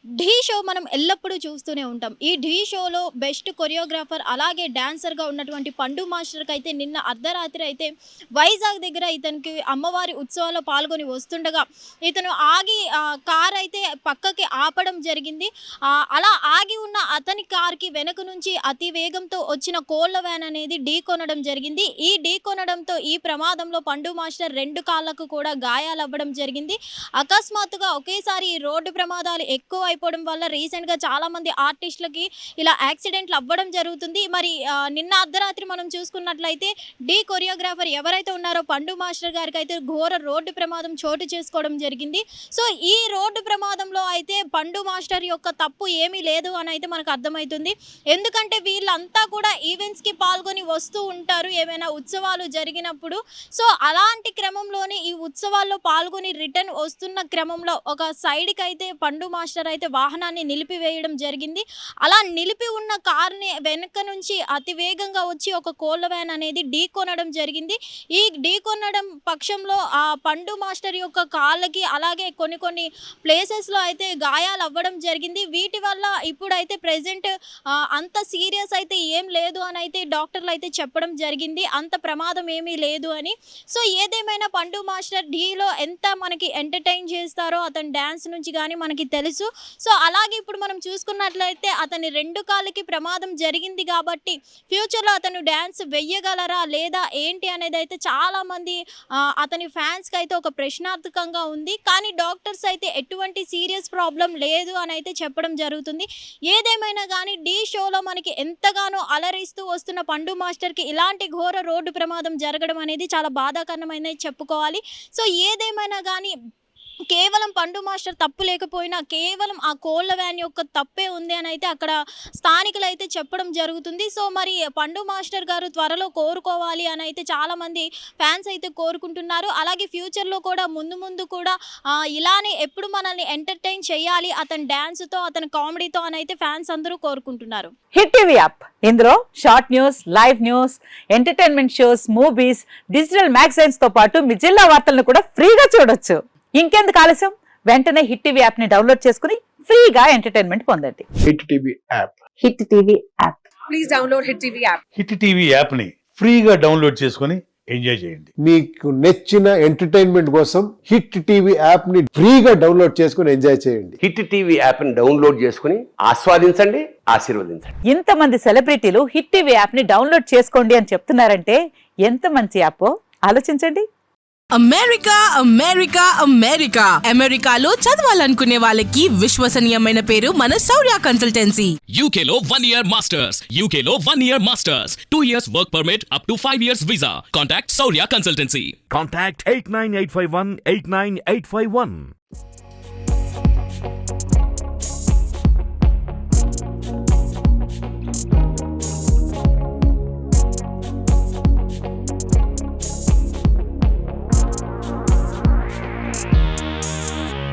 ఢీ show మనం ఎల్లప్పుడూ చూస్తూనే ఉంటాం. ఈ ఢీ షోలో బెస్ట్ కొరియోగ్రాఫర్ అలాగే డాన్సర్‌గా ఉన్నటువంటి పండు మాస్టర్‌కి అయితే నిన్న అర్ధరాత్రి అయితే వైజాగ్ దగ్గర ఇతనికి అమ్మవారి ఉత్సవాల్లో పాల్గొని వస్తుండగా ఇతను ఆగి కార్ అయితే పక్కకి ఆపడం జరిగింది. అలా ఆగి ఉన్న అతని కార్‌కి వెనక నుంచి అతి వేగంతో వచ్చిన కోళ్ల వ్యాన్ అనేది ఢీకొనడం జరిగింది. ఈ ఢీకొనడంతో ఈ ప్రమాదంలో పండు మాస్టర్ 2 కాళ్ళకు కూడా గాయాలవ్వడం జరిగింది. అకస్మాత్తుగా ఒకేసారి ఈ రోడ్డు ప్రమాదాలు ఎక్కువ అయిపోవడం వల్ల రీసెంట్‌గా చాలామంది ఆర్టిస్టులకి ఇలా యాక్సిడెంట్లు అవ్వడం జరుగుతుంది. మరి నిన్న అర్ధరాత్రి మనం చూసుకున్నట్లయితే కొరియోగ్రాఫర్ ఎవరైతే ఉన్నారో పండు మాస్టర్ గారికైతే ఘోర రోడ్డు ప్రమాదం చోటు చేసుకోవడం జరిగింది. సో ఈ రోడ్డు ప్రమాదంలో అయితే పండు మాస్టర్ యొక్క తప్పు ఏమీ లేదు అని అయితే మనకు అర్థమవుతుంది. ఎందుకంటే వీళ్ళంతా కూడా ఈవెంట్స్‌కి పాల్గొని వస్తూ ఉంటారు ఏమైనా ఉత్సవాలు జరిగినప్పుడు. సో అలాంటి క్రమంలోనే ఈ ఉత్సవాల్లో పాల్గొని రిటర్న్ వస్తున్న క్రమంలో ఒక సైడ్‌కి అయితే పండు మాస్టర్ అయితే వాహనాన్ని నిలిపివేయడం జరిగింది. అలా నిలిపి ఉన్న కార్‌ని వెనక నుంచి అతి వేగంగా వచ్చి ఒక కోళ్ల వ్యాన్ అనేది ఢీకొనడం జరిగింది. ఈ ఢీకొనడం పక్షంలో ఆ పండు మాస్టర్ యొక్క కాళ్ళకి అలాగే కొన్ని ప్లేసెస్‌లో అయితే గాయాలు అవ్వడం జరిగింది. వీటి వల్ల ఇప్పుడైతే ప్రెజెంట్ అంత సీరియస్ అయితే ఏం లేదు అని అయితే డాక్టర్లు అయితే చెప్పడం జరిగింది. అంత ప్రమాదం ఏమీ లేదు అని. సో ఏదేమైనా పండు మాస్టర్ ఢీలో ఎంత మనకి ఎంటర్‌టైన్ చేస్తారో అతని డాన్స్ నుంచి గానీ మనకి తెలుసు. సో అలాగే ఇప్పుడు మనం చూసుకున్నట్లయితే అతని 2 కాళ్ళకి ప్రమాదం జరిగింది కాబట్టి ఫ్యూచర్‌లో అతను డాన్స్ వెయ్యగలరా లేదా ఏంటి అనేది అయితే చాలామంది అతని ఫ్యాన్స్‌కి అయితే ఒక ప్రశ్నార్థకంగా ఉంది. కానీ డాక్టర్స్ అయితే ఎటువంటి సీరియస్ ప్రాబ్లం లేదు అని అయితే చెప్పడం జరుగుతుంది. ఏదేమైనా కానీ ఢీ షోలో మనకి ఎంతగానో అలరిస్తూ వస్తున్న పండు మాస్టర్‌కి ఇలాంటి ఘోర రోడ్డు ప్రమాదం జరగడం అనేది చాలా బాధాకరమైనది చెప్పుకోవాలి. సో ఏదేమైనా కానీ కేవలం పండు మాస్టర్ తప్పు లేకపోయినా కేవలం ఆ కోళ్ల వ్యాన్ యొక్క తప్పే ఉంది అని అయితే అక్కడ స్థానికులు అయితే చెప్పడం జరుగుతుంది. సో మరి పండు మాస్టర్ గారు త్వరలో కోరుకోవాలి అని అయితే చాలామంది ఫ్యాన్స్ అయితే కోరుకుంటున్నారు. అలాగే ఫ్యూచర్లో కూడా ముందు కూడా ఇలానే ఎప్పుడు మనల్ని ఎంటర్టైన్ చేయాలి అతని డాన్స్తో అతని కామెడీతో అని అయితే ఫ్యాన్స్ అందరూ కోరుకుంటున్నారు. హిట్ టీవీ యాప్ ఇందులో short news, live news, entertainment shows, movies, digital magazines తో పాటు మీ జిల్లా వార్తలను కూడా ఫ్రీగా చూడొచ్చు. ఇంకెందుకు ఆలస్యం, వెంటనే హిట్ టీవీ యాప్ ని డౌన్లోడ్ చేసుకుని ఫ్రీగా ఎంటర్టైన్మెంట్ పొందండి. Hit TV app. Hit TV app. Please download hit TV app. Hit TV app ని ఫ్రీగా డౌన్లోడ్ చేసుకుని ఎంజాయ్ చేయండి. మీకు నచ్చిన ఎంటర్టైన్మెంట్ కోసం హిట్ టీవీ యాప్ ని ఫ్రీగా డౌన్లోడ్ చేసుకుని ఎంజాయ్ చేయండి. హిట్ టీవీ యాప్ ని డౌన్లోడ్ చేసుకుని ఆస్వాదించండి, ఆశీర్వదించండి. ఇంతమంది సెలబ్రిటీలు హిట్ టీవీ యాప్ ని డౌన్లోడ్ చేసుకోండి అని చెప్తున్నారంటే ఎంత మంచి యాప్ ఆలోచించండి. అమెరికా అమెరికా అమెరికా అమెరికాలో చదవాలనుకునే వాళ్ళకి విశ్వసనీయమైన పేరు మన శౌర్య కన్సల్టెన్సీ. UK లో 1 year masters, UK లో 1 year masters, 2 years work permit up to 5 years visa. Contact Saurya Consultancy. Contact 89851 89851.